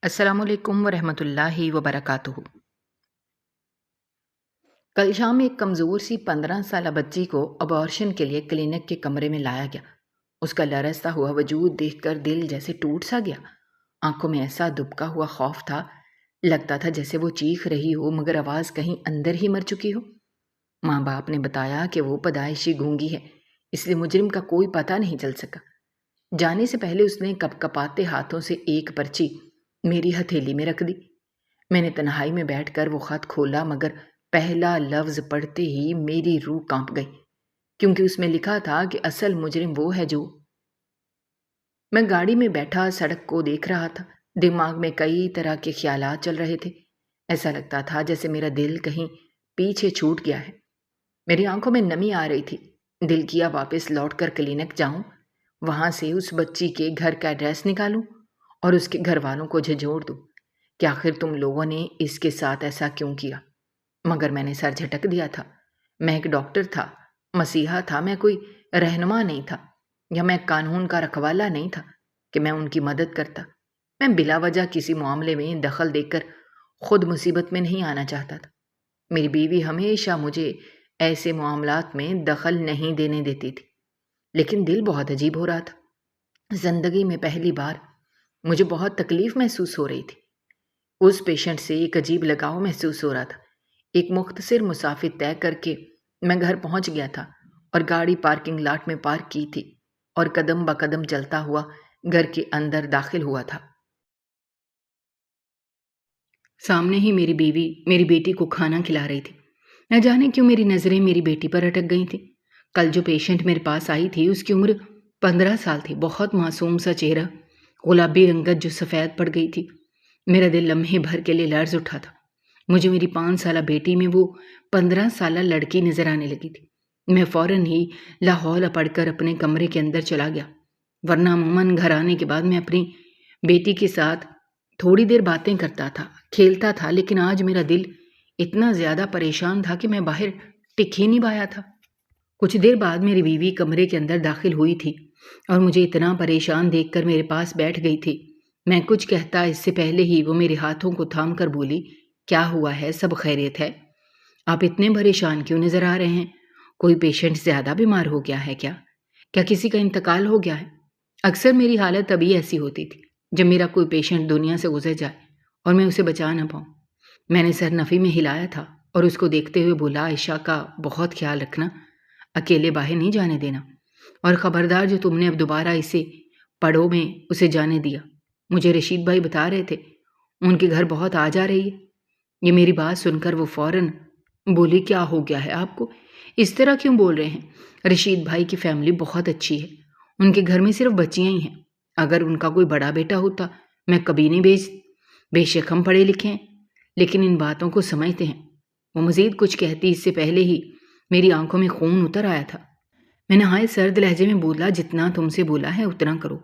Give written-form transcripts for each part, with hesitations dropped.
السلام علیکم ورحمۃ اللہ وبرکاتہ۔ کل شام ایک کمزور سی 15 سالہ بچی کو ابارشن کے لیے کلینک کے کمرے میں لایا گیا۔ اس کا لرزتا ہوا وجود دیکھ کر دل جیسے ٹوٹ سا گیا۔ آنکھوں میں ایسا دبکا ہوا خوف تھا، لگتا تھا جیسے وہ چیخ رہی ہو مگر آواز کہیں اندر ہی مر چکی ہو۔ ماں باپ نے بتایا کہ وہ پیدائشی گونگی ہے، اس لیے مجرم کا کوئی پتہ نہیں چل سکا۔ جانے سے پہلے اس نے کپ کپاتے ہاتھوں سے ایک پرچی میری ہتھیلی میں رکھ دی۔ میں نے تنہائی میں بیٹھ کر وہ خط کھولا مگر پہلا لفظ پڑھتے ہی میری روح کانپ گئی، کیونکہ اس میں لکھا تھا کہ اصل مجرم وہ ہے جو… میں گاڑی میں بیٹھا سڑک کو دیکھ رہا تھا۔ دماغ میں کئی طرح کے خیالات چل رہے تھے۔ ایسا لگتا تھا جیسے میرا دل کہیں پیچھے چھوٹ گیا ہے۔ میری آنکھوں میں نمی آ رہی تھی۔ دل کیا واپس لوٹ کر کلینک جاؤں، وہاں سے اس بچی کے گھر کا ایڈریس نکالوں اور اس کے گھر والوں کو جھنجھوڑ دوں کہ آخر تم لوگوں نے اس کے ساتھ ایسا کیوں کیا۔ مگر میں نے سر جھٹک دیا تھا۔ میں ایک ڈاکٹر تھا، مسیحا تھا، میں کوئی رہنما نہیں تھا، یا میں قانون کا رکھوالا نہیں تھا کہ میں ان کی مدد کرتا۔ میں بلا وجہ کسی معاملے میں دخل دے کر خود مصیبت میں نہیں آنا چاہتا تھا۔ میری بیوی ہمیشہ مجھے ایسے معاملات میں دخل نہیں دینے دیتی تھی، لیکن دل بہت عجیب ہو رہا تھا۔ زندگی میں پہلی بار مجھے بہت تکلیف محسوس ہو رہی تھی۔ اس پیشنٹ سے ایک عجیب لگاؤ محسوس ہو رہا تھا۔ ایک مختصر مسافت طے کر کے میں گھر پہنچ گیا تھا اور گاڑی پارکنگ لاٹ میں پارک کی تھی اور قدم بہ قدم چلتا ہوا گھر کے اندر داخل ہوا تھا۔ سامنے ہی میری بیوی میری بیٹی کو کھانا کھلا رہی تھی۔ نہ جانے کیوں میری نظریں میری بیٹی پر اٹک گئی تھیں۔ کل جو پیشنٹ میرے پاس آئی تھی اس کی عمر 15 سال تھی، بہت معصوم سا چہرہ، گلابی رنگت جو سفید پڑ گئی تھی۔ میرا دل لمحے بھر کے لیے لرز اٹھا تھا۔ مجھے میری 5 سالہ بیٹی میں وہ 15 سالہ لڑکی نظر آنے لگی تھی۔ میں فوراً ہی لا حول پڑھ کر اپنے کمرے کے اندر چلا گیا، ورنہ عموماً گھر آنے کے بعد میں اپنی بیٹی کے ساتھ تھوڑی دیر باتیں کرتا تھا، کھیلتا تھا، لیکن آج میرا دل اتنا زیادہ پریشان تھا کہ میں باہر ٹک ہی نہیں پایا تھا۔ کچھ دیر بعد میری بیوی کمرے کے اندر داخل ہوئی تھی اور مجھے اتنا پریشان دیکھ کر میرے پاس بیٹھ گئی تھی۔ میں کچھ کہتا اس سے پہلے ہی وہ میرے ہاتھوں کو تھام کر بولی، کیا ہوا ہے؟ سب خیریت ہے؟ آپ اتنے پریشان کیوں نظر آ رہے ہیں؟ کوئی پیشنٹ زیادہ بیمار ہو گیا ہے کیا؟ کیا کسی کا انتقال ہو گیا ہے؟ اکثر میری حالت ابھی ایسی ہوتی تھی جب میرا کوئی پیشنٹ دنیا سے گزر جائے اور میں اسے بچا نہ پاؤں۔ میں نے سر نفی میں ہلایا تھا اور اس کو دیکھتے ہوئے بولا، عائشہ کا بہت خیال رکھنا، اکیلے باہر نہیں جانے دینا، اور خبردار جو تم نے اب دوبارہ اسے پڑو میں اسے جانے دیا۔ مجھے رشید بھائی بتا رہے تھے ان کے گھر بہت آ جا رہی ہے۔ یہ میری بات سن کر وہ فوراً بولی، کیا ہو گیا ہے آپ کو؟ اس طرح کیوں بول رہے ہیں؟ رشید بھائی کی فیملی بہت اچھی ہے، ان کے گھر میں صرف بچیاں ہی ہیں۔ اگر ان کا کوئی بڑا بیٹا ہوتا میں کبھی نہیں بے شک ہم پڑھے لکھے ہیں لیکن ان باتوں کو سمجھتے ہیں۔ وہ مزید کچھ کہتی اس سے پہلے ہی میری آنکھوں میں خون اتر آیا تھا۔ میں نہایت سرد لہجے میں بولا، جتنا تم سے بولا ہے اتنا کرو،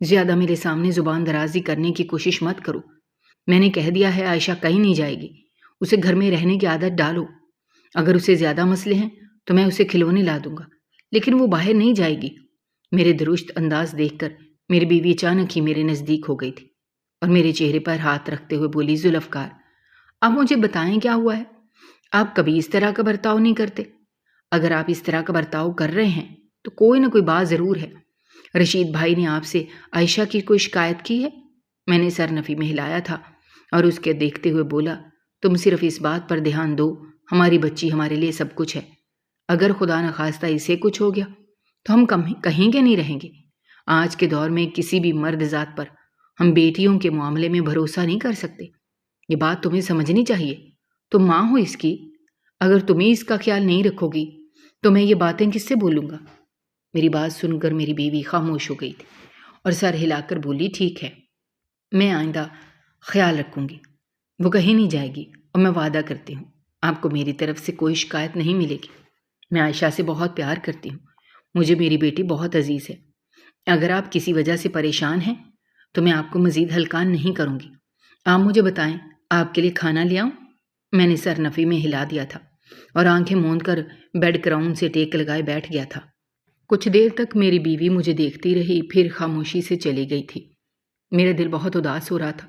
زیادہ میرے سامنے زبان درازی کرنے کی کوشش مت کرو۔ میں نے کہہ دیا ہے عائشہ کہیں نہیں جائے گی، اسے گھر میں رہنے کی عادت ڈالو۔ اگر اسے زیادہ مسئلے ہیں تو میں اسے کھلونے لا دوں گا، لیکن وہ باہر نہیں جائے گی۔ میرے درست انداز دیکھ کر میری بیوی اچانک ہی میرے نزدیک ہو گئی تھی اور میرے چہرے پر ہاتھ رکھتے ہوئے بولی، ذوالفقار، آپ مجھے بتائیں کیا ہوا ہے؟ آپ کبھی اس طرح کا برتاؤ نہیں کرتے۔ اگر آپ اس طرح کا برتاؤ کر رہے ہیں تو کوئی نہ کوئی بات ضرور ہے۔ رشید بھائی نے آپ سے عائشہ کی کوئی شکایت کی ہے؟ میں نے سر نفی میں ہلایا تھا اور اس کے دیکھتے ہوئے بولا، تم صرف اس بات پر دھیان دو، ہماری بچی ہمارے لیے سب کچھ ہے۔ اگر خدا نخواستہ اسے کچھ ہو گیا تو ہم کہیں کے نہیں رہیں گے۔ آج کے دور میں کسی بھی مرد ذات پر ہم بیٹیوں کے معاملے میں بھروسہ نہیں کر سکتے۔ یہ بات تمہیں سمجھنی چاہیے، تم ماں ہو اس کی۔ اگر تم ہی اس کا خیال نہیں رکھو گی تو میں یہ باتیں کس سے بولوں گا؟ میری بات سن کر میری بیوی خاموش ہو گئی تھی اور سر ہلا کر بولی، ٹھیک ہے، میں آئندہ خیال رکھوں گی، وہ کہیں نہیں جائے گی، اور میں وعدہ کرتی ہوں آپ کو میری طرف سے کوئی شکایت نہیں ملے گی۔ میں عائشہ سے بہت پیار کرتی ہوں، مجھے میری بیٹی بہت عزیز ہے۔ اگر آپ کسی وجہ سے پریشان ہیں تو میں آپ کو مزید ہلکان نہیں کروں گی۔ آپ مجھے بتائیں، آپ کے لیے کھانا لے آؤں؟ میں نے سر نفی میں ہلا دیا تھا اور آنکھیں موند کر بیڈ کراؤن سے ٹیک لگائے بیٹھ گیا تھا۔ کچھ دیر تک میری بیوی مجھے دیکھتی رہی، پھر خاموشی سے چلی گئی تھی۔ میرا دل بہت اداس ہو رہا تھا۔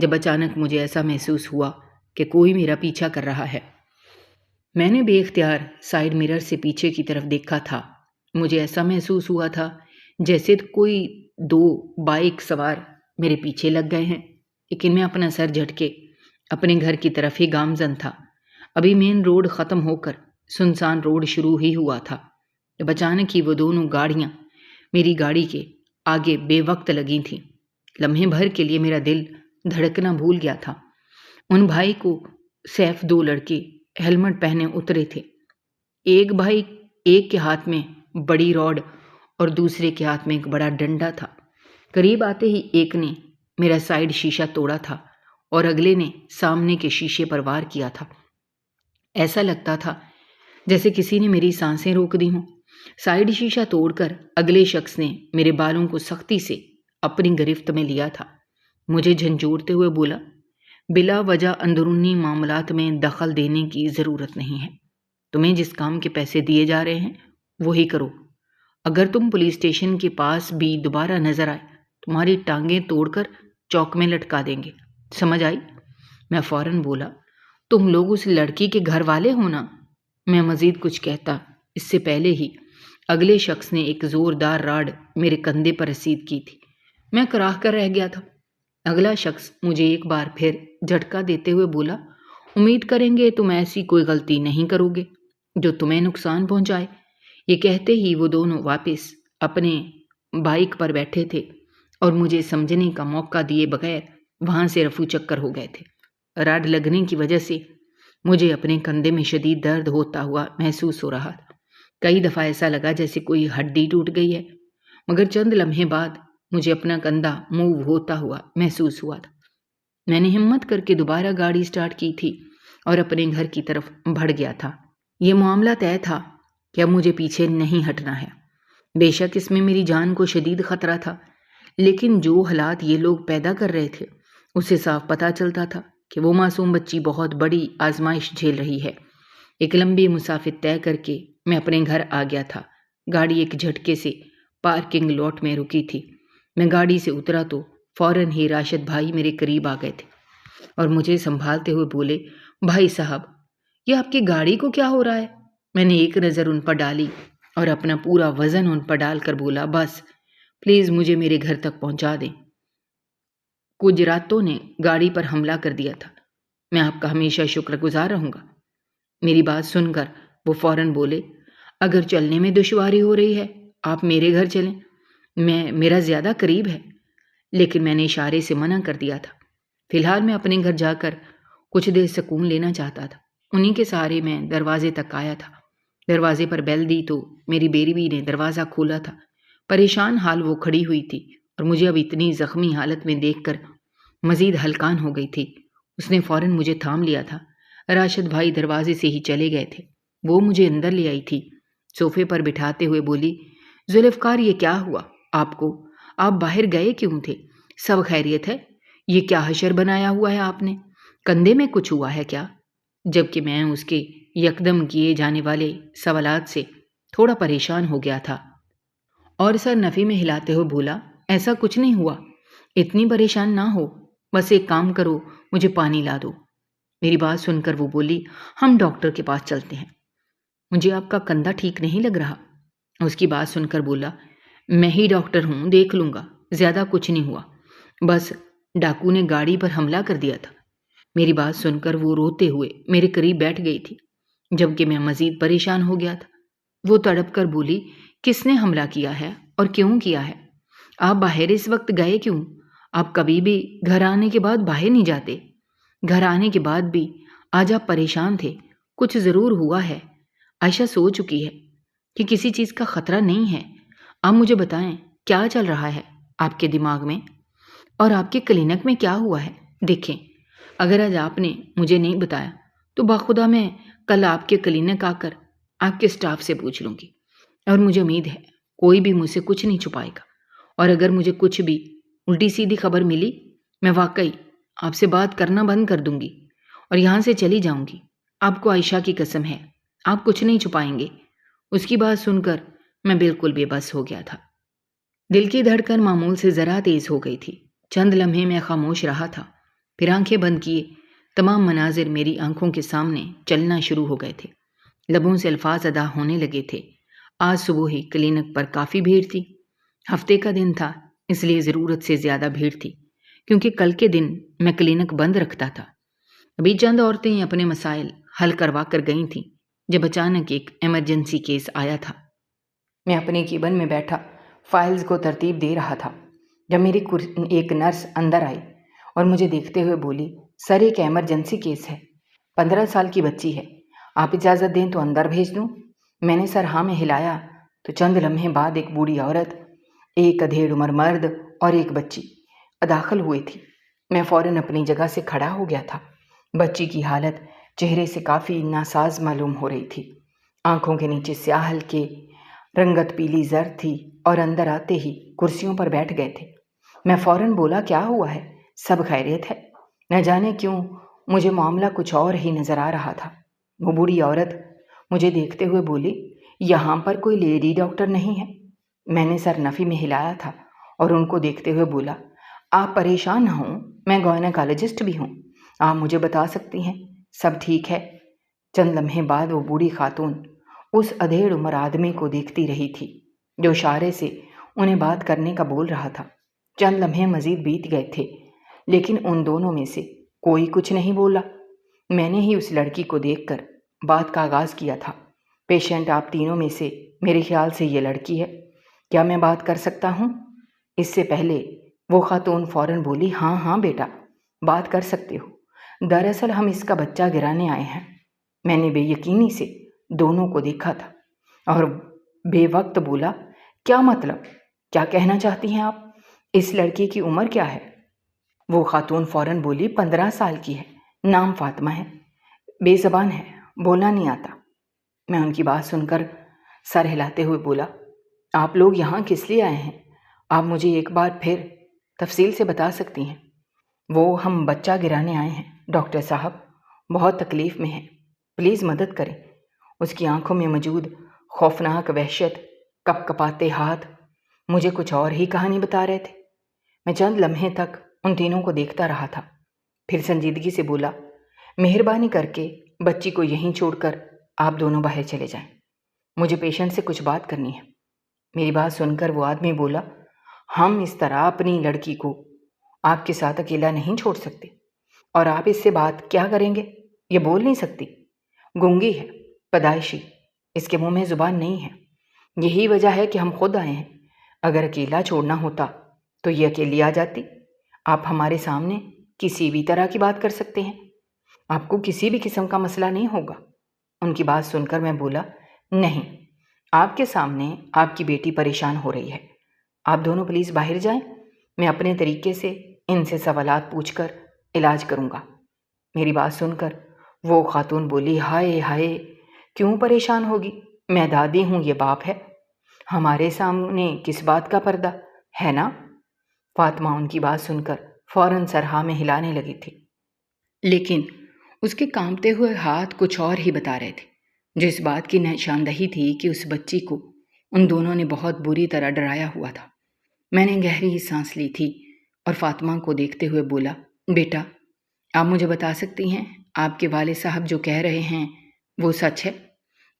جب اچانک مجھے ایسا محسوس ہوا کہ کوئی میرا پیچھا کر رہا ہے۔ میں نے بے اختیار سائیڈ مرر سے پیچھے کی طرف دیکھا تھا۔ مجھے ایسا محسوس ہوا تھا جیسے کوئی 2 بائک سوار میرے پیچھے لگ گئے ہیں، لیکن میں اپنا سر جھٹکے اپنے گھر کی طرف ہی گامزن تھا۔ ابھی مین روڈ ختم ہو کر سنسان روڈ شروع ہی ہوا تھا جب اچانک ہی وہ دونوں گاڑیاں میری گاڑی کے آگے بے وقت لگی تھیں۔ لمحے بھر کے لیے میرا دل دھڑکنا بھول گیا تھا۔ ان بھائی کو سیف 2 لڑکے ہیلمٹ پہنے اترے تھے۔ ایک بھائی ایک کے ہاتھ میں بڑی راڈ اور دوسرے کے ہاتھ میں ایک بڑا ڈنڈا تھا۔ قریب آتے ہی ایک نے میرا سائیڈ شیشہ توڑا تھا اور اگلے نے سامنے کے شیشے پر وار کیا تھا۔ ایسا لگتا تھا جیسے کسی نے میری سانسیں روک دی ہوں۔ سائیڈ شیشہ توڑ کر اگلے شخص نے میرے بالوں کو سختی سے اپنی گرفت میں لیا تھا۔ مجھے جھنجھوڑتے ہوئے بولا، بلا وجہ اندرونی معاملات میں دخل دینے کی ضرورت نہیں ہے۔ تمہیں جس کام کے پیسے دیے جا رہے ہیں وہی کرو۔ اگر تم پولیس اسٹیشن کے پاس بھی دوبارہ نظر آئے تمہاری ٹانگیں توڑ کر چوک میں لٹکا دیں گے، سمجھ آئی؟ میں فوراً بولا، تم لوگ اس لڑکی کے گھر والے ہو نا؟ میں مزید کچھ کہتا اس سے پہلے ہی اگلے شخص نے ایک زوردار راڈ میرے کندھے پر رسید کی تھی۔ میں کراہ کر رہ گیا تھا۔ اگلا شخص مجھے ایک بار پھر جھٹکا دیتے ہوئے بولا، امید کریں گے تم ایسی کوئی غلطی نہیں کرو گے جو تمہیں نقصان پہنچائے۔ یہ کہتے ہی وہ دونوں واپس اپنے بائک پر بیٹھے تھے اور مجھے سمجھنے کا موقع دیے بغیر وہاں سے رفو چکر ہو گئے تھے۔ راڈ لگنے کی وجہ سے مجھے اپنے کندھے میں شدید درد ہوتا ہوا محسوس ہو رہا تھا۔ کئی دفعہ ایسا لگا جیسے کوئی ہڈی ٹوٹ گئی ہے، مگر چند لمحے بعد مجھے اپنا کندھا موو ہوتا ہوا محسوس ہوا تھا۔ میں نے ہمت کر کے دوبارہ گاڑی سٹارٹ کی تھی اور اپنے گھر کی طرف بڑھ گیا تھا۔ یہ معاملہ طے تھا کہ اب مجھے پیچھے نہیں ہٹنا ہے۔ بے شک اس میں میری جان کو شدید خطرہ تھا، لیکن جو حالات یہ لوگ پیدا کر رہے تھے اسے صاف پتہ چلتا تھا کہ وہ معصوم بچی بہت بڑی آزمائش جھیل رہی ہے۔ ایک لمبی مسافت طے کر کے میں اپنے گھر آ گیا تھا۔ گاڑی ایک جھٹکے سے پارکنگ لاٹ میں رکی تھی۔ میں گاڑی سے اترا تو فوراً ہی راشد بھائی میرے قریب آ گئے تھے اور مجھے سنبھالتے ہوئے بولے، بھائی صاحب یہ آپ کی گاڑی کو کیا ہو رہا ہے؟ میں نے ایک نظر ان پر ڈالی اور اپنا پورا وزن ان پر ڈال کر بولا، بس پلیز مجھے میرے گھر تک پہنچا دیں۔ کچھ راتوں نے گاڑی پر حملہ کر دیا تھا، میں آپ کا ہمیشہ شکر گزار رہوں گا۔ میری بات سن کر وہ فوراً بولے، اگر چلنے میں دشواری ہو رہی ہے آپ میرے گھر چلیں، میرا زیادہ قریب ہے۔ لیکن میں نے اشارے سے منع کر دیا تھا۔ فی الحال میں اپنے گھر جا کر کچھ دیر سکون لینا چاہتا تھا۔ انہی کے سہارے میں دروازے تک آیا تھا۔ دروازے پر بیل دی تو میری بیوی نے دروازہ کھولا تھا۔ پریشان حال وہ کھڑی ہوئی تھی اور مجھے اب اتنی زخمی حالت میں دیکھ کر مزید ہلکان ہو گئی تھی۔ اس نے فوراً مجھے تھام لیا تھا۔ راشد بھائی دروازے سے ہی چلے گئے تھے۔ وہ مجھے اندر لے آئی تھی، صوفے پر بٹھاتے ہوئے بولی، ذوالفقار یہ کیا ہوا آپ کو؟ آپ باہر گئے کیوں تھے؟ سب خیریت ہے؟ یہ کیا حشر بنایا ہوا ہے آپ نے؟ کندھے میں کچھ ہوا ہے کیا؟ جبکہ میں اس کے یکدم کیے جانے والے سوالات سے تھوڑا پریشان ہو گیا تھا اور سر نفی میں ہلاتے ہوئے بولا، ایسا کچھ نہیں ہوا، اتنی پریشان نہ ہو، بس ایک کام کرو مجھے پانی لا دو۔ میری بات سن کر وہ بولی، ہم ڈاکٹر کے پاس چلتے ہیں، مجھے آپ کا کندھا ٹھیک نہیں لگ رہا۔ اس کی بات سن کر بولا، میں ہی ڈاکٹر ہوں، دیکھ لوں گا، زیادہ کچھ نہیں ہوا، بس ڈاکو نے گاڑی پر حملہ کر دیا تھا۔ میری بات سن کر وہ روتے ہوئے میرے قریب بیٹھ گئی تھی، جبکہ میں مزید پریشان ہو گیا تھا۔ وہ تڑپ کر بولی، کس نے حملہ کیا ہے اور کیوں کیا ہے؟ آپ باہر اس وقت گئے کیوں؟ آپ کبھی بھی گھر آنے کے بعد باہر نہیں جاتے۔ گھر آنے کے بعد بھی آج آپ پریشان تھے، کچھ ضرور ہوا ہے۔ عائشہ سو چکی ہے کہ کسی چیز کا خطرہ نہیں ہے۔ آپ مجھے بتائیں کیا چل رہا ہے آپ کے دماغ میں اور آپ کے کلینک میں کیا ہوا ہے؟ دیکھیں اگر آج آپ نے مجھے نہیں بتایا تو بخدا میں کل آپ کے کلینک آ کر آپ کے سٹاف سے پوچھ لوں گی، اور مجھے امید ہے کوئی بھی مجھ سے کچھ نہیں چھپائے گا، اور اگر مجھے کچھ بھی الٹی سیدھی خبر ملی میں واقعی آپ سے بات کرنا بند کر دوں گی اور یہاں سے چلی جاؤں گی۔ آپ کو عائشہ کی قسم ہے آپ کچھ نہیں چھپائیں گے۔ اس کی بات سن کر میں بالکل بے بس ہو گیا تھا۔ دل کی دھڑکن معمول سے ذرا تیز ہو گئی تھی۔ چند لمحے میں خاموش رہا تھا، پھر آنکھیں بند کیے تمام مناظر میری آنکھوں کے سامنے چلنا شروع ہو گئے تھے، لبوں سے الفاظ ادا ہونے لگے تھے۔ آج صبح ہی کلینک پر کافی بھیڑ تھی۔ ہفتے کا دن تھا، اس لیے ضرورت سے زیادہ بھیڑ تھی، کیونکہ کل کے دن میں کلینک بند رکھتا تھا۔ ابھی چند عورتیں اپنے مسائل حل کروا کر گئی تھیں جب اچانک ایک ایمرجنسی کیس آیا تھا۔ میں اپنے کیبن میں بیٹھا فائلز کو ترتیب دے رہا تھا جب میری ایک نرس اندر آئی اور مجھے دیکھتے ہوئے بولی، سر ایک ایمرجنسی کیس ہے، 15 سال کی بچی ہے، آپ اجازت دیں تو اندر بھیج دوں؟ میں نے سر ہاں میں ہلایا تو چند لمحے بعد ایک بوڑھی عورت، ایک ادھیڑ عمر مرد اور ایک بچی داخل ہوئی تھی۔ میں فوراً اپنی جگہ سے کھڑا ہو گیا تھا۔ بچی کی حالت چہرے سے کافی ناساز معلوم ہو رہی تھی، آنکھوں کے نیچے سیاہ ہلکے رنگت پیلی زرد تھی اور اندر آتے ہی کرسیوں پر بیٹھ گئے تھے۔ میں فوراً بولا، کیا ہوا ہے؟ سب خیریت ہے؟ نہ جانے کیوں مجھے معاملہ کچھ اور ہی نظر آ رہا تھا۔ وہ بوڑھی عورت مجھے دیکھتے ہوئے بولی، یہاں پر کوئی لیڈی ڈاکٹر نہیں ہے؟ میں نے سر نفی میں ہلایا تھا اور ان کو دیکھتے ہوئے بولا، آپ پریشان نہ ہوں، میں گائنیکالوجسٹ بھی ہوں، آپ مجھے بتا سکتی ہیں سب ٹھیک ہے؟ چند لمحے بعد وہ بوڑھی خاتون اس ادھیڑ عمر آدمی کو دیکھتی رہی تھی جو اشارے سے انہیں بات کرنے کا بول رہا تھا۔ چند لمحے مزید بیت گئے تھے لیکن ان دونوں میں سے کوئی کچھ نہیں بولا۔ میں نے ہی اس لڑکی کو دیکھ کر بات کا آغاز کیا تھا، پیشنٹ آپ تینوں میں سے میرے خیال سے یہ لڑکی ہے، کیا میں بات کر سکتا ہوں؟ اس سے پہلے وہ خاتون فوراً بولی، ہاں ہاں بیٹا، بات کر سکتے ہو، دراصل ہم اس کا بچہ گرانے آئے ہیں۔ میں نے بے یقینی سے دونوں کو دیکھا تھا اور بے وقت بولا، کیا مطلب؟ کیا کہنا چاہتی ہیں آپ؟ اس لڑکی کی عمر کیا ہے؟ وہ خاتون فوراً بولی، 15 سال کی ہے، نام فاطمہ ہے، بے زبان ہے، بولنا نہیں آتا۔ میں ان کی بات سن کر سر ہلاتے ہوئے بولا، آپ لوگ یہاں کس لیے آئے ہیں؟ آپ مجھے ایک بار پھر تفصیل سے بتا سکتی ہیں؟ ہم بچہ گرانے آئے ہیں ڈاکٹر صاحب، بہت تکلیف میں ہے، پلیز مدد کریں۔ اس کی آنکھوں میں موجود خوفناک وحشت، کپ کپاتے ہاتھ مجھے کچھ اور ہی کہانی بتا رہے تھے۔ میں چند لمحے تک ان تینوں کو دیکھتا رہا تھا، پھر سنجیدگی سے بولا، مہربانی کر کے بچی کو یہیں چھوڑ کر آپ دونوں باہر چلے جائیں، مجھے پیشنٹ سے کچھ بات کرنی ہے۔ میری بات سن کر وہ آدمی بولا، ہم اس طرح اپنی لڑکی کو آپ کے ساتھ اکیلا نہیں چھوڑ سکتے، اور آپ اس سے بات کیا کریں گے؟ یہ بول نہیں سکتی، گونگی ہے، پیدائشی، اس کے منہ میں زبان نہیں ہے، یہی وجہ ہے کہ ہم خود آئے ہیں۔ اگر اکیلا چھوڑنا ہوتا تو یہ اکیلی آ جاتی، آپ ہمارے سامنے کسی بھی طرح کی بات کر سکتے ہیں، آپ کو کسی بھی قسم کا مسئلہ نہیں ہوگا۔ ان کی بات سن کر میں بولا، نہیں، آپ کے سامنے آپ کی بیٹی پریشان ہو رہی ہے، آپ دونوں پلیز باہر جائیں، میں اپنے طریقے سے ان سے سوالات پوچھ کر علاج کروں گا۔ میری بات سن کر وہ خاتون بولی، ہائے ہائے، کیوں پریشان ہوگی؟ میں دادی ہوں، یہ باپ ہے، ہمارے سامنے کس بات کا پردہ ہے نا؟ فاطمہ ان کی بات سن کر فوراً سر ہاں میں ہلانے لگی تھی، لیکن اس کے کانپتے ہوئے ہاتھ کچھ اور ہی بتا رہے تھے، جو اس بات کی نشاندہی تھی کہ اس بچی کو ان دونوں نے بہت بری طرح ڈرایا ہوا تھا۔ میں نے گہری سانس لی تھی اور فاطمہ کو دیکھتے ہوئے بولا، بیٹا، آپ مجھے بتا سکتی ہیں آپ کے والد صاحب جو کہہ رہے ہیں وہ سچ ہے؟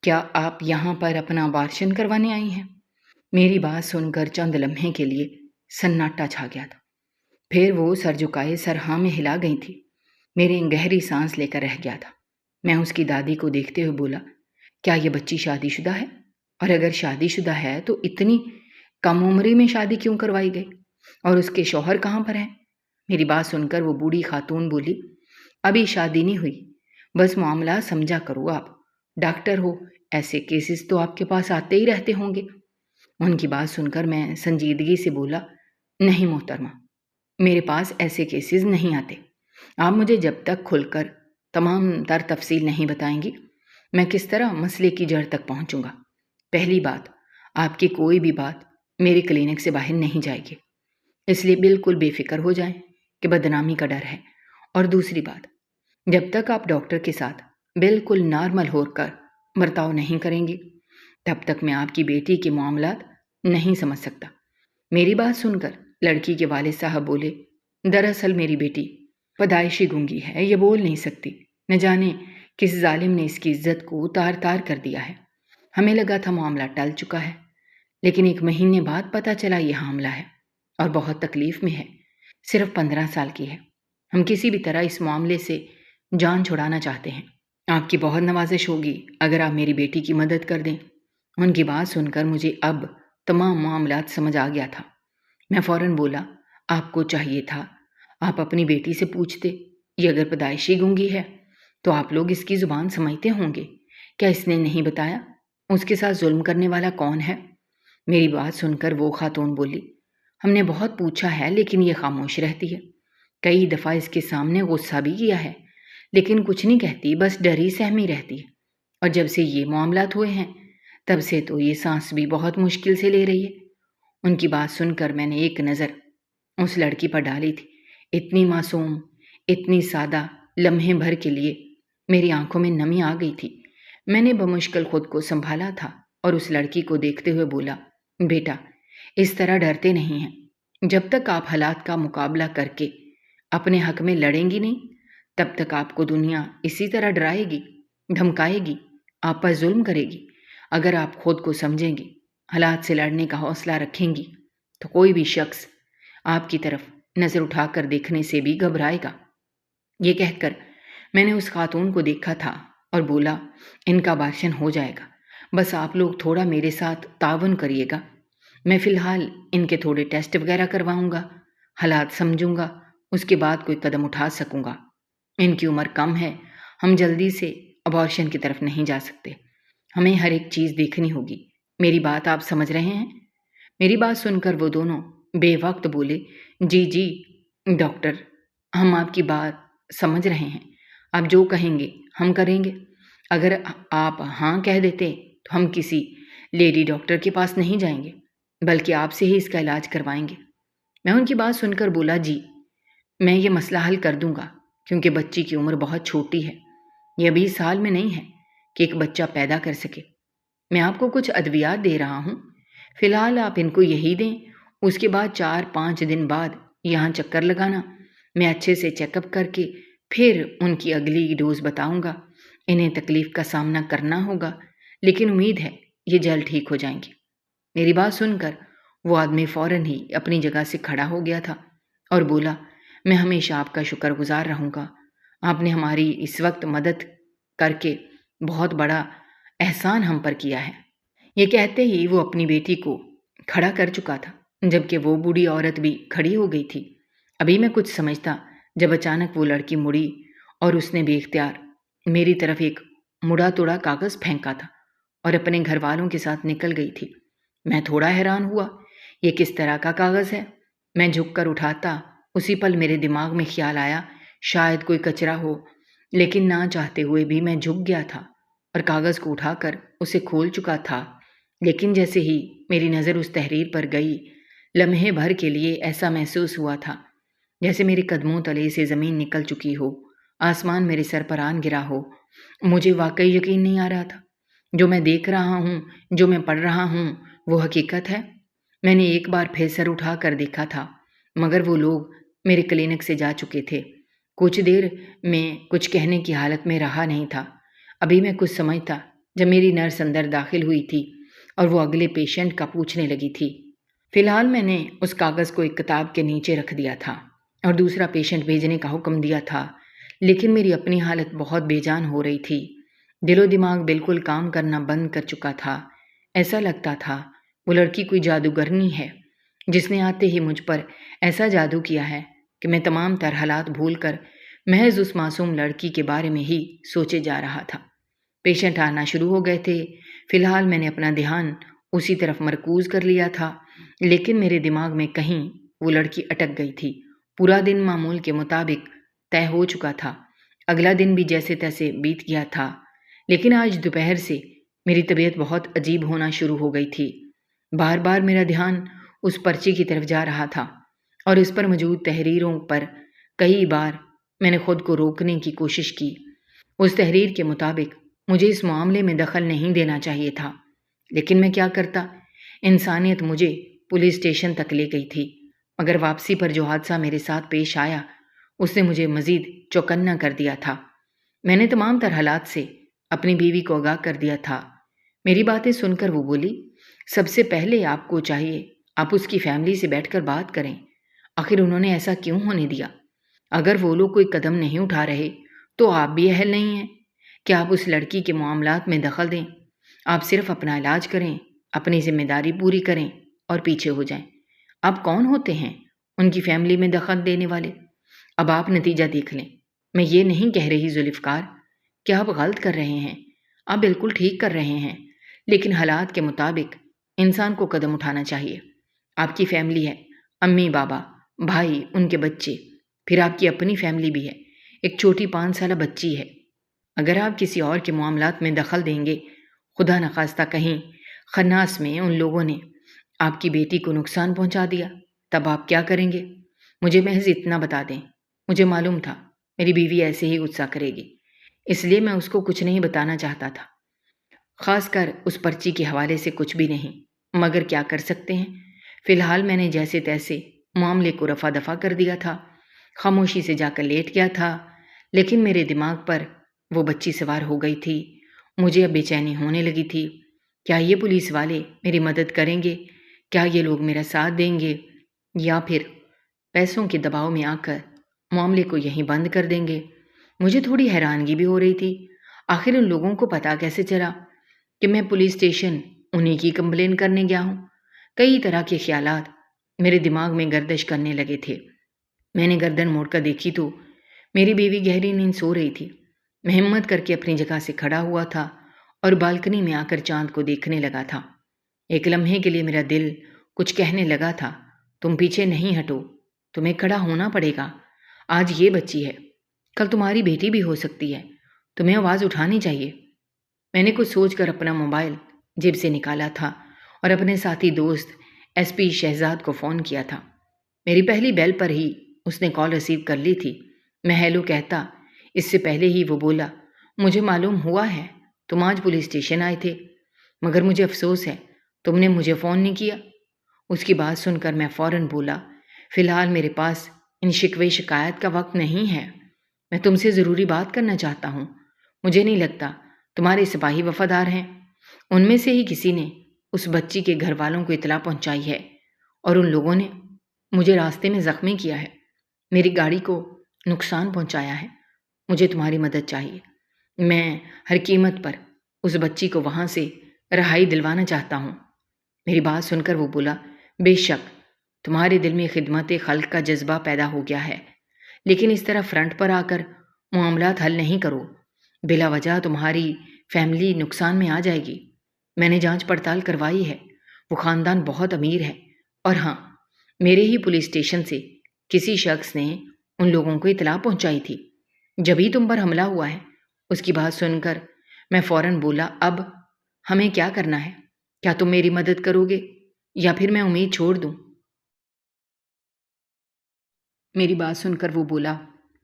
کیا آپ یہاں پر اپنا ابارشن کروانے آئی ہیں؟ میری بات سن کر چند لمحے کے لیے سناٹا چھا گیا تھا، پھر وہ سر جھکائے سر ہاں میں ہلا گئی تھی۔ میری گہری سانس لے کر رہ گیا تھا۔ میں اس کی دادی کو دیکھتے ہوئے بولا، کیا یہ بچی شادی شدہ ہے؟ اور اگر شادی شدہ ہے تو اتنی کم عمری میں شادی کیوں کروائی گئی؟ اور اس کے شوہر کہاں پر ہیں؟ میری بات سن کر وہ بوڑھی خاتون بولی، ابھی شادی نہیں ہوئی، بس معاملہ سمجھا کرو، آپ ڈاکٹر ہو، ایسے کیسز تو آپ کے پاس آتے ہی رہتے ہوں گے۔ ان کی بات سن کر میں سنجیدگی سے بولا، نہیں محترمہ، میرے پاس ایسے کیسز نہیں آتے، آپ مجھے جب تک کھل کر تمام تر تفصیل نہیں بتائیں گی میں کس طرح مسئلے کی جڑ تک پہنچوں گا۔ پہلی بات، آپ کی کوئی بھی بات میری کلینک سے باہر نہیں جائے گی، اس لیے بالکل بے فکر ہو جائیں کہ بدنامی کا ڈر ہے۔ اور دوسری بات، جب تک آپ ڈاکٹر کے ساتھ بالکل نارمل ہو کر برتاؤ نہیں کریں گی تب تک میں آپ کی بیٹی کے معاملات نہیں سمجھ سکتا۔ میری بات سن کر لڑکی کے والد صاحب بولے، دراصل میری بیٹی پیدائشی گونگی ہے، یہ بول نہیں سکتی۔ نہ جانے کس ظالم نے اس کی عزت کو تار تار کر دیا ہے۔ ہمیں لگا تھا معاملہ ٹل چکا ہے، لیکن 1 مہینے بعد پتہ چلا یہ حاملہ ہے اور بہت تکلیف میں ہے۔ صرف 15 سال کی ہے۔ ہم کسی بھی طرح اس معاملے سے جان چھڑانا چاہتے ہیں۔ آپ کی بہت نوازش ہوگی اگر آپ میری بیٹی کی مدد کر دیں۔ ان کی بات سن کر مجھے اب تمام معاملات سمجھ آ گیا تھا۔ میں فوراً بولا، آپ کو چاہیے تھا آپ اپنی بیٹی سے پوچھتے۔ یہ اگر پیدائشی گونگی ہے تو آپ لوگ اس کی زبان سمجھتے ہوں گے۔ کیا اس نے نہیں بتایا اس کے ساتھ ظلم کرنے والا کون ہے؟ میری بات سن کر وہ خاتون بولی، ہم نے بہت پوچھا ہے لیکن یہ خاموش رہتی ہے۔ کئی دفعہ اس کے سامنے غصہ بھی کیا ہے لیکن کچھ نہیں کہتی، بس ڈری سہمی رہتی ہے۔ اور جب سے یہ معاملات ہوئے ہیں تب سے تو یہ سانس بھی بہت مشکل سے لے رہی ہے۔ ان کی بات سن کر میں نے ایک نظر اس لڑکی پر ڈالی تھی۔ اتنی معصوم، اتنی سادہ، لمحے بھر کے لیے میری آنکھوں میں نمی آ گئی تھی۔ میں نے بمشکل خود کو سنبھالا تھا اور اس لڑکی کو دیکھتے ہوئے بولا، بیٹا اس طرح ڈرتے نہیں ہیں۔ جب تک آپ حالات کا مقابلہ کر کے اپنے حق میں لڑیں گی نہیں تب تک آپ کو دنیا اسی طرح ڈرائے گی، دھمکائے گی، آپ پر ظلم کرے گی۔ اگر آپ خود کو سمجھیں گی، حالات سے لڑنے کا حوصلہ رکھیں گی تو کوئی بھی شخص آپ کی طرف نظر اٹھا کر دیکھنے سے بھی گھبرائے گا۔ یہ کہہ کر میں نے اس خاتون کو دیکھا تھا اور بولا، ان کا باشن ہو جائے گا، بس آپ لوگ تھوڑا میرے ساتھ تعاون کریے گا۔ میں فی الحال ان کے تھوڑے ٹیسٹ وغیرہ کرواؤں گا، حالات سمجھوں گا، اس کے بعد کوئی قدم اٹھا سکوں گا۔ ان کی عمر کم ہے، ہم جلدی سے ابارشن کی طرف نہیں جا سکتے۔ ہمیں ہر ایک چیز دیکھنی ہوگی۔ میری بات آپ سمجھ رہے ہیں؟ میری بات سن کر وہ دونوں بے وقت بولے، جی جی ڈاکٹر، ہم آپ کی بات سمجھ رہے ہیں، آپ جو کہیں گے ہم کریں گے۔ اگر آپ ہاں کہہ دیتے تو ہم کسی لیڈی ڈاکٹر کے پاس نہیں جائیں گے بلکہ آپ سے ہی اس کا علاج کروائیں گے۔ میں ان کی بات سن کر بولا، جی میں یہ مسئلہ حل کر دوں گا کیونکہ بچی کی عمر بہت چھوٹی ہے، یہ 20 سال میں نہیں ہے کہ ایک بچہ پیدا کر سکے۔ میں آپ کو کچھ ادویات دے رہا ہوں، فی الحال آپ ان کو یہی دیں، اس کے بعد 4-5 دن بعد یہاں چکر لگانا، میں اچھے سے چیک اپ کر کے پھر ان کی اگلی ڈوز بتاؤں گا۔ انہیں تکلیف کا سامنا کرنا ہوگا لیکن امید ہے یہ جلد ٹھیک ہو جائیں گے۔ میری بات سن کر وہ آدمی فوراً ہی اپنی جگہ سے کھڑا ہو گیا تھا اور بولا، میں ہمیشہ آپ کا شکر گزار رہوں گا، آپ نے ہماری اس وقت مدد کر کے بہت بڑا احسان ہم پر کیا ہے۔ یہ کہتے ہی وہ اپنی بیٹی کو کھڑا کر چکا تھا جبکہ وہ بوڑھی عورت بھی کھڑی ہو گئی تھی۔ ابھی میں کچھ سمجھتا جب اچانک وہ لڑکی مڑی اور اس نے بے اختیار میری طرف ایک مڑا توڑا کاغذ پھینکا تھا اور اپنے گھر والوں کے ساتھ نکل گئی تھی۔ میں تھوڑا حیران ہوا، یہ کس طرح کا کاغذ ہے؟ میں جھک کر اٹھاتا اسی پل میرے دماغ میں خیال آیا شاید کوئی کچرا ہو، لیکن نہ چاہتے ہوئے بھی میں جھک گیا تھا اور کاغذ کو اٹھا کر اسے کھول چکا تھا۔ لیکن جیسے ہی میری نظر اس تحریر پر گئی، لمحے بھر کے لیے ایسا محسوس ہوا تھا جیسے میرے قدموں تلے سے زمین نکل چکی ہو، آسمان میرے سر پر آن گرا ہو۔ مجھے واقعی یقین نہیں آ رہا تھا جو میں دیکھ رہا ہوں، جو میں پڑھ رہا ہوں وہ حقیقت ہے۔ میں نے ایک بار پھر سر اٹھا کر دیکھا تھا مگر وہ لوگ میرے کلینک سے جا چکے تھے۔ کچھ دیر میں کچھ کہنے کی حالت میں رہا نہیں تھا۔ ابھی میں کچھ سمجھتا جب میری نرس اندر داخل ہوئی تھی اور وہ اگلے پیشنٹ کا پوچھنے لگی تھی۔ فی الحال میں نے اس کاغذ کو ایک کتاب کے نیچے رکھ دیا تھا اور دوسرا پیشنٹ بھیجنے کا حکم دیا تھا، لیکن میری اپنی حالت بہت بے جان ہو رہی تھی۔ دل و دماغ بالکل کام کرنا بند کر چکا تھا۔ ایسا لگتا تھا وہ لڑکی کوئی جادوگرنی ہے جس نے آتے ہی مجھ پر ایسا جادو کیا ہے کہ میں تمام تر حالات بھول کر محض اس معصوم لڑکی کے بارے میں ہی سوچے جا رہا تھا۔ پیشنٹ آنا شروع ہو گئے تھے۔ فی الحال میں نے اپنا دھیان اسی طرف مرکوز کر لیا تھا لیکن میرے دماغ میں کہیں وہ لڑکی اٹک گئی تھی۔ پورا دن معمول کے مطابق طے ہو چکا تھا، اگلا دن بھی جیسے تیسے بیت گیا تھا، لیکن آج دوپہر سے میری طبیعت بہت عجیب ہونا شروع ہو گئی تھی۔ بار بار میرا دھیان اس پرچی کی طرف جا رہا تھا اور اس پر موجود تحریروں پر کئی بار میں نے خود کو روکنے کی کوشش کی۔ اس تحریر کے مطابق مجھے اس معاملے میں دخل نہیں دینا چاہیے تھا، لیکن میں کیا کرتا؟ انسانیت مجھے پولیس اسٹیشن تک لے گئی تھی، مگر واپسی پر جو حادثہ میرے ساتھ پیش آیا اس نے مجھے مزید چوکنا کر دیا تھا۔ میں نے تمام تر حالات سے اپنی بیوی کو آگاہ کر دیا تھا۔ میری باتیں سن کر وہ بولی، سب سے پہلے آپ کو چاہیے آپ اس کی فیملی سے بیٹھ کر بات کریں۔ آخر انہوں نے ایسا کیوں ہونے دیا؟ اگر وہ لوگ کوئی قدم نہیں اٹھا رہے تو آپ بھی اہل نہیں ہیں کہ آپ اس لڑکی کے معاملات میں دخل دیں۔ آپ صرف اپنا علاج کریں، اپنی ذمہ داری پوری کریں اور پیچھے ہو جائیں۔ آپ کون ہوتے ہیں ان کی فیملی میں دخل دینے والے؟ اب آپ نتیجہ دیکھ لیں۔ میں یہ نہیں کہہ رہی ذوالفقار کہ آپ غلط کر رہے ہیں، آپ بالکل ٹھیک کر رہے ہیں، لیکن حالات کے مطابق انسان کو قدم اٹھانا چاہیے۔ آپ کی فیملی ہے، امی بابا بھائی ان کے بچے، پھر آپ کی اپنی فیملی بھی ہے، ایک چھوٹی 5 سالہ بچی ہے۔ اگر آپ کسی اور کے معاملات میں دخل دیں گے، خدا نخواستہ کہیں خناس میں ان لوگوں نے آپ کی بیٹی کو نقصان پہنچا دیا، تب آپ کیا کریں گے؟ مجھے محض اتنا بتا دیں۔ مجھے معلوم تھا میری بیوی ایسے ہی غصہ کرے گی، اس لیے میں اس کو کچھ نہیں بتانا چاہتا تھا، خاص کر اس پرچی کے حوالے سے کچھ بھی نہیں۔ مگر کیا کر سکتے ہیں؟ فی الحال میں نے جیسے تیسے معاملے کو رفع دفع کر دیا تھا، خاموشی سے جا کر لیٹ گیا تھا، لیکن میرے دماغ پر وہ بچی سوار ہو گئی تھی۔ مجھے اب بے چینی ہونے لگی تھی۔ کیا یہ پولیس والے میری مدد کریں گے؟ کیا یہ لوگ میرا ساتھ دیں گے یا پھر پیسوں کے دباؤ میں آ کر معاملے کو یہیں بند کر دیں گے؟ مجھے تھوڑی حیرانگی بھی ہو رہی تھی، آخر ان لوگوں کو پتہ کیسے چلا کہ میں پولیس اسٹیشن انہیں کی کمپلین کرنے گیا ہوں؟ کئی طرح کے خیالات میرے دماغ میں گردش کرنے لگے تھے۔ میں نے گردن موڑ کر دیکھی تو میری بیوی گہری نیند سو رہی تھی۔ میں ہمت کر کے اپنی جگہ سے کھڑا ہوا تھا اور بالکنی میں آ کر چاند کو دیکھنے لگا تھا۔ ایک لمحے کے لیے میرا دل کچھ کہنے لگا تھا، تم پیچھے نہیں ہٹو، تمہیں کھڑا ہونا پڑے گا۔ آج یہ بچی ہے، کل تمہاری بیٹی بھی ہو سکتی ہے، تمہیں آواز اٹھانی چاہیے۔ میں نے کچھ سوچ کر اپنا موبائل جیب سے نکالا تھا اور اپنے ساتھی دوست ایس پی شہزاد کو فون کیا تھا۔ میری پہلی بیل پر ہی اس نے کال ریسیو کر لی تھی۔ میں ہیلو کہتا اس سے پہلے ہی وہ بولا، مجھے معلوم ہوا ہے تم آج پولیس اسٹیشن آئے تھے، مگر مجھے افسوس ہے تم نے مجھے فون نہیں کیا۔ اس کی بات سن کر میں فوراً بولا، فی الحال میرے پاس ان شکوے شکایت کا وقت نہیں ہے، میں تم سے ضروری بات کرنا چاہتا ہوں۔ مجھے نہیں لگتا تمہارے سپاہی وفادار ہیں، ان میں سے ہی کسی نے اس بچی کے گھر والوں کو اطلاع پہنچائی ہے اور ان لوگوں نے مجھے راستے میں زخمی کیا ہے، میری گاڑی کو نقصان پہنچایا ہے۔ مجھے تمہاری مدد چاہیے، میں ہر قیمت پر اس بچی کو وہاں سے رہائی دلوانا چاہتا ہوں۔ میری بات سن کر وہ بولا، بے شک تمہارے دل میں خدمت خلق کا جذبہ پیدا ہو گیا ہے، لیکن اس طرح فرنٹ پر آ کر معاملات حل نہیں کرو، بلا وجہ تمہاری فیملی نقصان میں آ جائے گی۔ میں نے جانچ پڑتال کروائی ہے، وہ خاندان بہت امیر ہے، اور ہاں میرے ہی پولیس اسٹیشن سے کسی شخص نے ان لوگوں کو اطلاع پہنچائی تھی جبھی تم پر حملہ ہوا ہے۔ اس کی بات سن کر میں فوراً بولا، اب ہمیں کیا کرنا ہے؟ کیا تم میری مدد کرو گے یا پھر میں امید چھوڑ دوں؟ میری بات سن کر وہ بولا،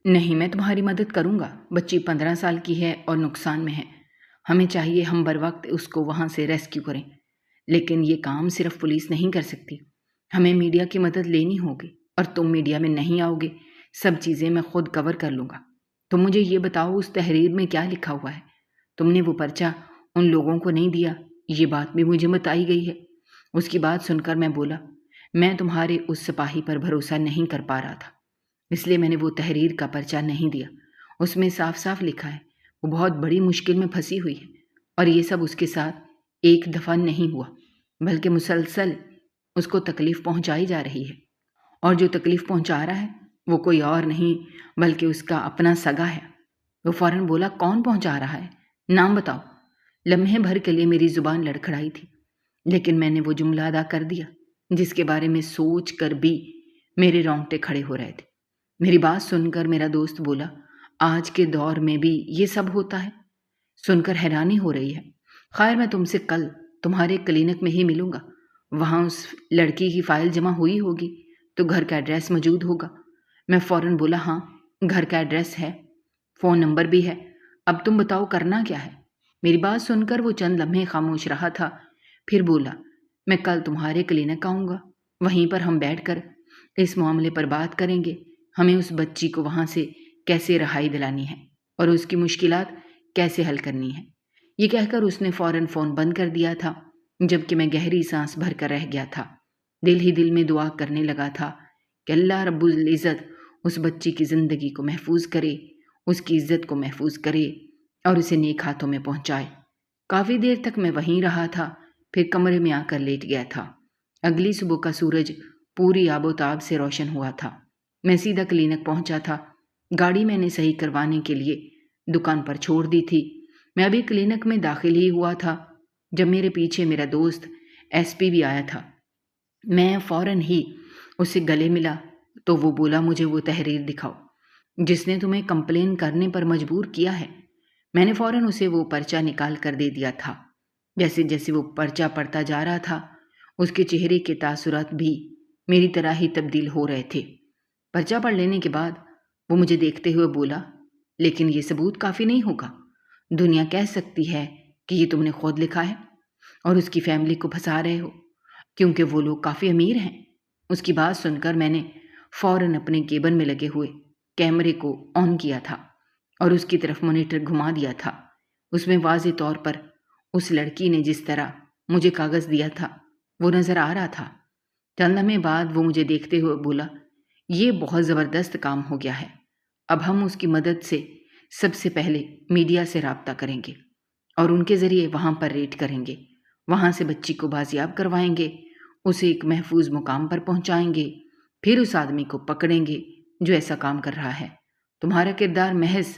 نہیں میں تمہاری مدد کروں گا، بچی 15 سال کی ہے اور نقصان میں ہے، ہمیں چاہیے ہم بر وقت اس کو وہاں سے ریسکیو کریں، لیکن یہ کام صرف پولیس نہیں کر سکتی، ہمیں میڈیا کی مدد لینی ہوگی، اور تم میڈیا میں نہیں آؤ گے، سب چیزیں میں خود کور کر لوں گا۔ تم مجھے یہ بتاؤ اس تحریر میں کیا لکھا ہوا ہے؟ تم نے وہ پرچہ ان لوگوں کو نہیں دیا، یہ بات بھی مجھے بتائی گئی ہے۔ اس کی بات سن کر میں بولا، میں تمہارے اس سپاہی پر بھروسہ نہیں کر پا رہا تھا، اس لیے میں نے وہ تحریر کا پرچہ نہیں دیا۔ اس میں صاف صاف لکھا ہے وہ بہت بڑی مشکل میں پھنسی ہوئی ہے، اور یہ سب اس کے ساتھ ایک دفعہ نہیں ہوا بلکہ مسلسل اس کو تکلیف پہنچائی جا رہی ہے، اور جو تکلیف پہنچا رہا ہے وہ کوئی اور نہیں بلکہ اس کا اپنا سگا ہے۔ وہ فوراً بولا، کون پہنچا رہا ہے؟ نام بتاؤ۔ لمحے بھر کے لیے میری زبان لڑکھڑائی تھی، لیکن میں نے وہ جملہ ادا کر دیا جس کے بارے میں سوچ کر بھی میرے رونگٹے کھڑے ہو رہے تھے۔ میری بات سن کر میرا دوست بولا، آج کے دور میں بھی یہ سب ہوتا ہے؟ سن کر حیرانی ہو رہی ہے۔ خیر میں تم سے کل تمہارے کلینک میں ہی ملوں گا، وہاں اس لڑکی کی فائل جمع ہوئی ہوگی تو گھر کا ایڈریس موجود ہوگا۔ میں فوراً بولا، ہاں گھر کا ایڈریس ہے، فون نمبر بھی ہے، اب تم بتاؤ کرنا کیا ہے؟ میری بات سن کر وہ چند لمحے خاموش رہا تھا، پھر بولا، میں کل تمہارے کلینک آؤں گا، وہیں پر ہم بیٹھ کر اس معاملے پر بات کریں گے، ہمیں اس بچی کو وہاں سے کیسے رہائی دلانی ہے اور اس کی مشکلات کیسے حل کرنی ہے۔ یہ کہہ کر اس نے فوراً فون بند کر دیا تھا، جبکہ میں گہری سانس بھر کر رہ گیا تھا۔ دل ہی دل میں دعا کرنے لگا تھا کہ اللہ رب العزت اس بچی کی زندگی کو محفوظ کرے، اس کی عزت کو محفوظ کرے اور اسے نیک ہاتھوں میں پہنچائے۔ کافی دیر تک میں وہیں رہا تھا، پھر کمرے میں آ کر لیٹ گیا تھا۔ اگلی صبح کا سورج پوری آب و تاب سے روشن ہوا تھا۔ میں سیدھا کلینک پہنچا تھا۔ گاڑی میں نے صحیح کروانے کے لیے دکان پر چھوڑ دی تھی۔ میں ابھی کلینک میں داخل ہی ہوا تھا جب میرے پیچھے میرا دوست ایس پی بھی آیا تھا۔ میں فوراً ہی اس سے گلے ملا تو وہ بولا مجھے وہ تحریر دکھاؤ جس نے تمہیں کمپلین کرنے پر مجبور کیا ہے۔ میں نے فوراً اسے وہ پرچہ نکال کر دے دیا تھا۔ جیسے جیسے وہ پرچہ پڑھتا جا رہا تھا اس کے چہرے کے تاثرات بھی میری طرح ہی تبدیل ہو رہے تھے۔ پرچہ پڑھ لینے کے بعد وہ مجھے دیکھتے ہوئے بولا، لیکن یہ ثبوت کافی نہیں ہوگا۔ دنیا کہہ سکتی ہے کہ یہ تم نے خود لکھا ہے اور اس کی فیملی کو پھنسا رہے ہو کیونکہ وہ لوگ کافی امیر ہیں۔ اس کی بات سن کر میں نے فوراً اپنے کیبن میں لگے ہوئے کیمرے کو آن کیا تھا اور اس کی طرف مانیٹر گھما دیا تھا۔ اس میں واضح طور پر اس لڑکی نے جس طرح مجھے کاغذ دیا تھا وہ نظر آ رہا تھا۔ چند لمحے بعد وہ مجھے دیکھتے ہوئے بولا، یہ بہت زبردست کام ہو گیا ہے۔ اب ہم اس کی مدد سے سب سے پہلے میڈیا سے رابطہ کریں گے اور ان کے ذریعے وہاں پر ریڈ کریں گے، وہاں سے بچی کو بازیاب کروائیں گے، اسے ایک محفوظ مقام پر پہنچائیں گے، پھر اس آدمی کو پکڑیں گے جو ایسا کام کر رہا ہے۔ تمہارا کردار محض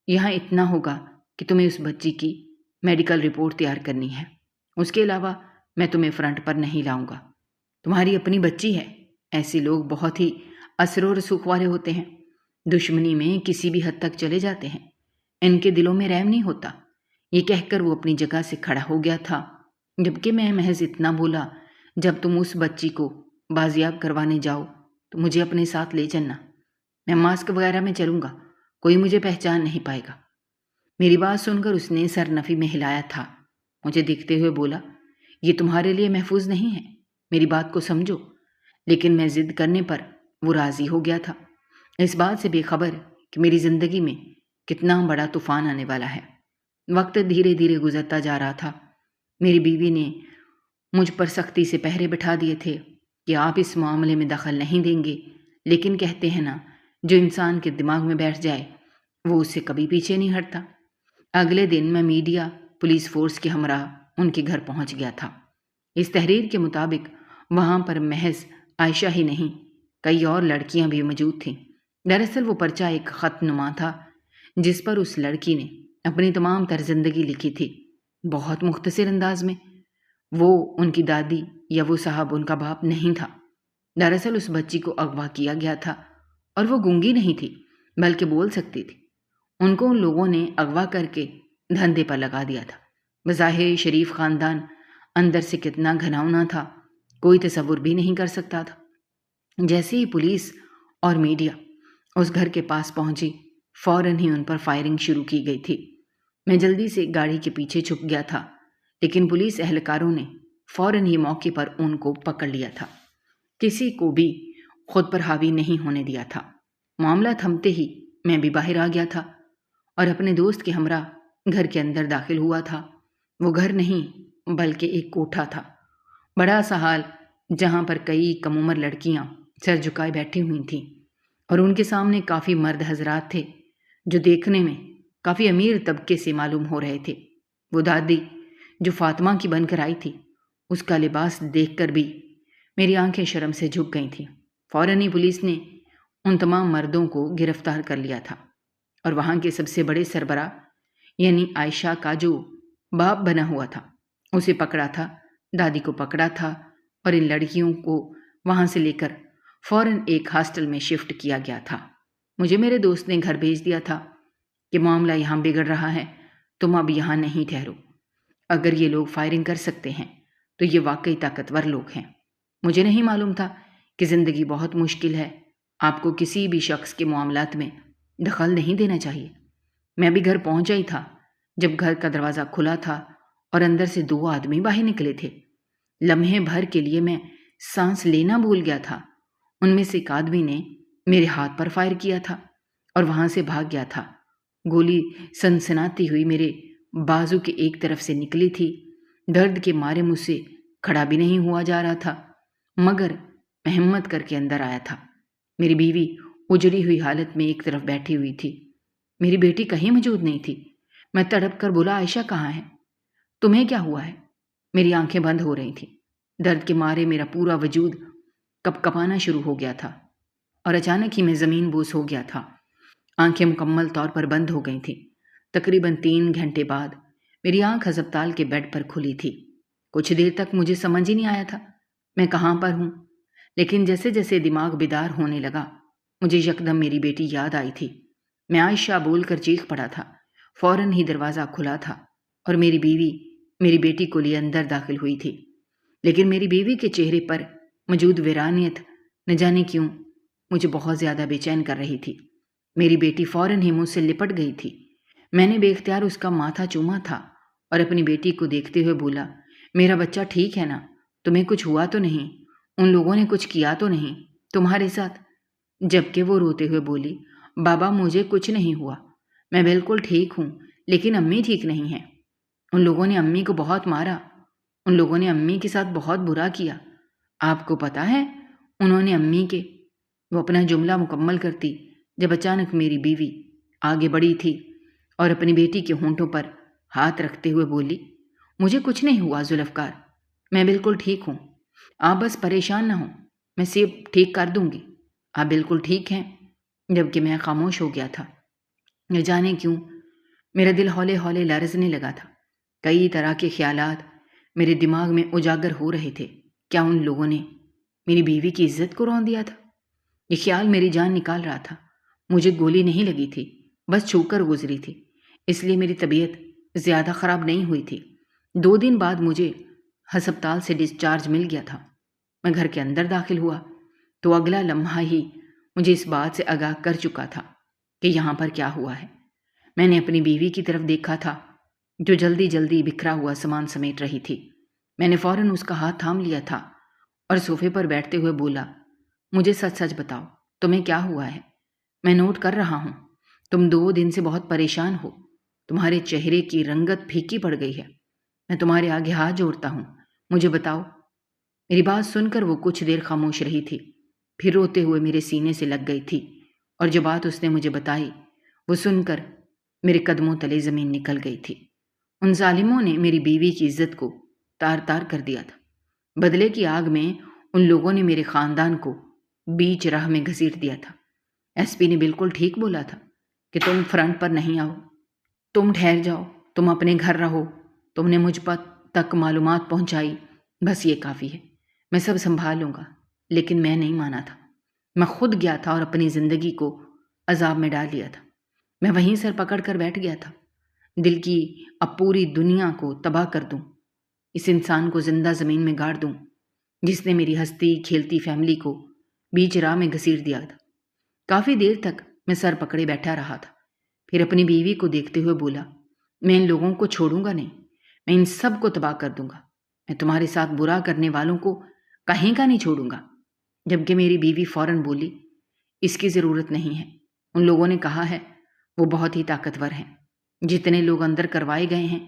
یہاں اتنا ہوگا کہ تمہیں اس بچی کی میڈیکل رپورٹ تیار کرنی ہے۔ اس کے علاوہ میں تمہیں فرنٹ پر نہیں لاؤں گا۔ تمہاری اپنی بچی ہے۔ ایسے لوگ بہت ہی اثر و رسوخ والے ہوتے ہیں، دشمنی میں کسی بھی حد تک چلے جاتے ہیں، ان کے دلوں میں رحم نہیں ہوتا۔ یہ کہہ کر وہ اپنی جگہ سے کھڑا ہو گیا تھا، جبکہ میں محض اتنا بولا، جب تم اس بچی کو بازیاب کروانے جاؤ تو مجھے اپنے ساتھ لے چلنا۔ میں ماسک وغیرہ میں چلوں گا، کوئی مجھے پہچان نہیں پائے گا۔ میری بات سن کر اس نے سر نفی میں ہلایا تھا، مجھے دیکھتے ہوئے بولا، یہ تمہارے لیے محفوظ نہیں ہے، میری بات کو سمجھو۔ لیکن میں ضد کرنے پر وہ راضی ہو گیا تھا، اس بات سے بے خبر کہ میری زندگی میں کتنا بڑا طوفان آنے والا ہے۔ وقت دھیرے دھیرے گزرتا جا رہا تھا۔ میری بیوی نے مجھ پر سختی سے پہرے بٹھا دیے تھے کہ آپ اس معاملے میں دخل نہیں دیں گے، لیکن کہتے ہیں نا، جو انسان کے دماغ میں بیٹھ جائے وہ اس سے کبھی پیچھے نہیں ہٹتا۔ اگلے دن میں میڈیا پولیس فورس کے ہمراہ ان کے گھر پہنچ گیا تھا۔ اس تحریر کے مطابق وہاں پر محض عائشہ ہی نہیں، کئی اور لڑکیاں بھی موجود تھیں۔ دراصل وہ پرچہ ایک خط نما تھا جس پر اس لڑکی نے اپنی تمام تر زندگی لکھی تھی، بہت مختصر انداز میں۔ وہ ان کی دادی یا وہ صاحب ان کا باپ نہیں تھا۔ دراصل اس بچی کو اغوا کیا گیا تھا اور وہ گونگی نہیں تھی بلکہ بول سکتی تھی۔ ان کو ان لوگوں نے اغوا کر کے دھندے پر لگا دیا تھا۔ بظاہر شریف خاندان اندر سے کتنا گھناؤنا تھا کوئی تصور بھی نہیں کر سکتا تھا۔ جیسے ہی پولیس اور میڈیا اس گھر کے پاس پہنچی فوراً ہی ان پر فائرنگ شروع کی گئی تھی۔ میں جلدی سے گاڑی کے پیچھے چھپ گیا تھا، لیکن پولیس اہلکاروں نے فوراً ہی موقع پر ان کو پکڑ لیا تھا۔ کسی کو بھی خود پر حاوی نہیں ہونے دیا تھا۔ معاملہ تھمتے ہی میں بھی باہر آ گیا تھا اور اپنے دوست کے ہمراہ گھر کے اندر داخل ہوا تھا۔ وہ گھر نہیں بلکہ ایک کوٹھا تھا، بڑا سا حال جہاں پر کئی کم عمر لڑکیاں سر جھکائے بیٹھی ہوئی تھیں اور ان کے سامنے کافی مرد حضرات تھے جو دیکھنے میں کافی امیر طبقے سے معلوم ہو رہے تھے۔ وہ دادی جو فاطمہ کی بن کر آئی تھی، اس کا لباس دیکھ کر بھی میری آنکھیں شرم سے جھک گئی تھیں۔ فوراً ہی پولیس نے ان تمام مردوں کو گرفتار کر لیا تھا اور وہاں کے سب سے بڑے سربراہ یعنی عائشہ کا جو باپ بنا ہوا تھا اسے پکڑا تھا، دادی کو پکڑا تھا اور ان لڑکیوں کو وہاں سے لے کر فوراً ایک ہاسٹل میں شفٹ کیا گیا تھا۔ مجھے میرے دوست نے گھر بھیج دیا تھا کہ معاملہ یہاں بگڑ رہا ہے، تم اب یہاں نہیں ٹھہرو۔ اگر یہ لوگ فائرنگ کر سکتے ہیں تو یہ واقعی طاقتور لوگ ہیں۔ مجھے نہیں معلوم تھا کہ زندگی بہت مشکل ہے، آپ کو کسی بھی شخص کے معاملات میں دخل نہیں دینا چاہیے۔ میں بھی گھر پہنچا ہی تھا جب گھر کا دروازہ کھلا تھا اور اندر سے 2 آدمی باہر نکلے تھے۔ لمحے بھر کے لیے میں سانس لینا بھول گیا تھا۔ ان میں سے ایک آدمی نے میرے ہاتھ پر فائر کیا تھا اور وہاں سے بھاگ گیا تھا۔ گولی سنسناتی ہوئی میرے بازو کے ایک طرف سے نکلی تھی۔ درد کے مارے مجھ سے کھڑا بھی نہیں ہوا جا رہا تھا، مگر میں ہمت کر کے اندر آیا تھا۔ میری بیوی اجڑی ہوئی حالت میں ایک طرف بیٹھی ہوئی تھی۔ میری بیٹی کہیں موجود نہیں تھی۔ میں تڑپ کر بولا، عائشہ کہاں ہے؟ تمہیں کیا ہوا ہے؟ میری آنکھیں بند ہو رہی تھیں۔ درد کے مارے میرا پورا وجود کپ کپانا شروع ہو گیا تھا اور اچانک ہی میں زمین بوس ہو گیا تھا۔ آنکھیں مکمل طور پر بند ہو گئی تھیں۔ تقریباً 3 گھنٹے بعد میری آنکھ ہسپتال کے بیڈ پر کھلی تھی۔ کچھ دیر تک مجھے سمجھ ہی نہیں آیا تھا میں کہاں پر ہوں، لیکن جیسے جیسے دماغ بیدار ہونے لگا مجھے یکدم میری بیٹی یاد آئی تھی۔ میں عائشہ بول کر چیخ پڑا تھا۔ فوراً ہی دروازہ کھلا تھا اور میری بیوی میری بیٹی کو لیے اندر داخل ہوئی تھی، لیکن میری بیوی کے چہرے پر موجود ویرانیت نہ جانے کیوں مجھے بہت زیادہ بے چین کر رہی تھی۔ میری بیٹی فوراً ہی مجھ سے لپٹ گئی تھی۔ میں نے بے اختیار اس کا ماتھا چوما تھا اور اپنی بیٹی کو دیکھتے ہوئے بولا، میرا بچہ ٹھیک ہے نا؟ تمہیں کچھ ہوا تو نہیں؟ ان لوگوں نے کچھ کیا تو نہیں تمہارے ساتھ؟ جبکہ وہ روتے ہوئے بولی، بابا مجھے کچھ نہیں ہوا، میں بالکل ٹھیک ہوں، لیکن امی ٹھیک نہیں ہیں۔ ان لوگوں نے امی کو بہت مارا، ان لوگوں نے امی کے ساتھ بہت برا کیا۔ آپ کو پتہ ہے انہوں نے امی کے… وہ اپنا جملہ مکمل کرتی جب اچانک میری بیوی آگے بڑھی تھی اور اپنی بیٹی کے ہونٹوں پر ہاتھ رکھتے ہوئے بولی، مجھے کچھ نہیں ہوا ذوالفقار، میں بالکل ٹھیک ہوں، آپ بس پریشان نہ ہوں، میں سب ٹھیک کر دوں گی، آپ بالکل ٹھیک ہیں۔ جبکہ میں خاموش ہو گیا تھا۔ نہ جانے کیوں میرا دل ہولے ہولے لرزنے لگا تھا۔ کئی طرح کے خیالات میرے دماغ میں اجاگر ہو رہے تھے۔ کیا ان لوگوں نے میری بیوی کی عزت کو رون دیا تھا؟ یہ خیال میری جان نکال رہا تھا۔ مجھے گولی نہیں لگی تھی، بس چھو کر گزری تھی، اس لیے میری طبیعت زیادہ خراب نہیں ہوئی تھی۔ 2 دن بعد مجھے ہسپتال سے ڈسچارج مل گیا تھا۔ میں گھر کے اندر داخل ہوا تو اگلا لمحہ ہی مجھے اس بات سے آگاہ کر چکا تھا کہ یہاں پر کیا ہوا ہے۔ میں نے اپنی بیوی کی طرف دیکھا تھا جو جلدی جلدی بکھرا ہوا سامان سمیٹ رہی تھی۔ میں نے فوراً اس کا ہاتھ تھام لیا تھا اور صوفے پر بیٹھتے ہوئے بولا، مجھے سچ سچ بتاؤ تمہیں کیا ہوا ہے؟ میں نوٹ کر رہا ہوں تم 2 دن سے بہت پریشان ہو، تمہارے چہرے کی رنگت پھیکی پڑ گئی ہے۔ میں تمہارے آگے ہاتھ جوڑتا ہوں، مجھے بتاؤ۔ میری بات سن کر وہ کچھ دیر خاموش رہی تھی، پھر روتے ہوئے میرے سینے سے لگ گئی تھی، اور جو بات اس نے مجھے بتائی وہ سن کر میرے قدموں تلے زمین نکل گئی تھی۔ ان ظالموں نے میری بیوی کی عزت کو تار تار کر دیا تھا۔ بدلے کی آگ میں ان لوگوں نے میرے خاندان کو بیچ راہ میں گھسیٹ دیا تھا۔ ایس پی نے بالکل ٹھیک بولا تھا کہ تم فرنٹ پر نہیں آؤ، تم ٹھہر جاؤ، تم اپنے گھر رہو، تم نے مجھ پر تک معلومات پہنچائی، بس یہ کافی ہے، میں سب سنبھال لوں گا۔ لیکن میں نہیں مانا تھا۔ میں خود گیا تھا اور اپنی زندگی کو عذاب میں ڈال لیا تھا۔ میں وہیں سر پکڑ کر بیٹھ گیا تھا، دل کی اب پوری دنیا کو تباہ کر دوں، اس انسان کو زندہ زمین میں گاڑ دوں جس نے میری ہستی کھیلتی فیملی کو بیچ راہ میں گھسیٹ دیا تھا۔ کافی دیر تک میں سر پکڑے بیٹھا رہا تھا، پھر اپنی بیوی کو دیکھتے ہوئے بولا، میں ان لوگوں کو چھوڑوں گا نہیں، میں ان سب کو تباہ کر دوں گا، میں تمہارے ساتھ برا کرنے والوں کو کہیں کا نہیں چھوڑوں گا۔ جبکہ میری بیوی فوراً بولی، اس کی ضرورت نہیں ہے، ان لوگوں نے کہا ہے وہ بہت ہی طاقتور ہیں، جتنے لوگ اندر کروائے گئے ہیں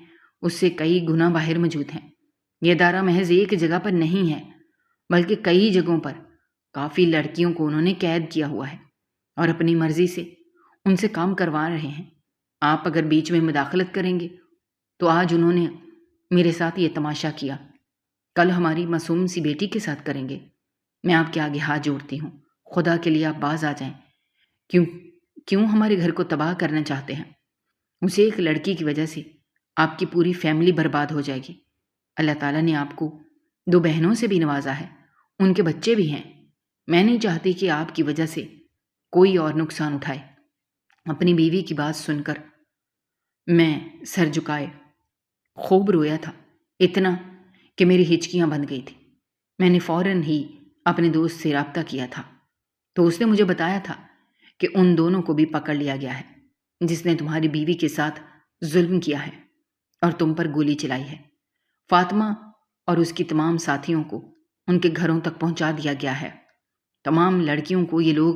اس سے کئی گنا باہر موجود ہیں۔ یہ ادارہ محض ایک جگہ پر نہیں ہے بلکہ کئی جگہوں پر کافی لڑکیوں کو انہوں نے قید کیا ہوا ہے اور اپنی مرضی سے ان سے کام کروا رہے ہیں۔ آپ اگر بیچ میں مداخلت کریں گے تو آج انہوں نے میرے ساتھ یہ تماشا کیا، کل ہماری معصوم سی بیٹی کے ساتھ کریں گے۔ میں آپ کے آگے ہاتھ جوڑتی ہوں، خدا کے لیے آپ باز آ جائیں۔ کیوں ہمارے گھر کو تباہ کرنا چاہتے ہیں؟ اسے ایک لڑکی کی وجہ سے آپ کی پوری فیملی برباد ہو جائے گی۔ اللہ تعالیٰ نے آپ کو 2 بہنوں سے بھی نوازا ہے، ان کے بچے بھی ہیں۔ میں نہیں چاہتی کہ آپ کی وجہ سے کوئی اور نقصان اٹھائے۔ اپنی بیوی کی بات سن کر میں سر جھکائے خوب رویا تھا، اتنا کہ میری ہچکیاں بند گئی تھی۔ میں نے فوراً ہی اپنے دوست سے رابطہ کیا تھا تو اس نے مجھے بتایا تھا کہ ان دونوں کو بھی پکڑ لیا گیا ہے جس نے تمہاری بیوی کے ساتھ ظلم کیا ہے اور تم پر گولی چلائی ہے۔ فاطمہ اور اس کی تمام ساتھیوں کو ان کے گھروں تک پہنچا دیا گیا ہے۔ تمام لڑکیوں کو یہ لوگ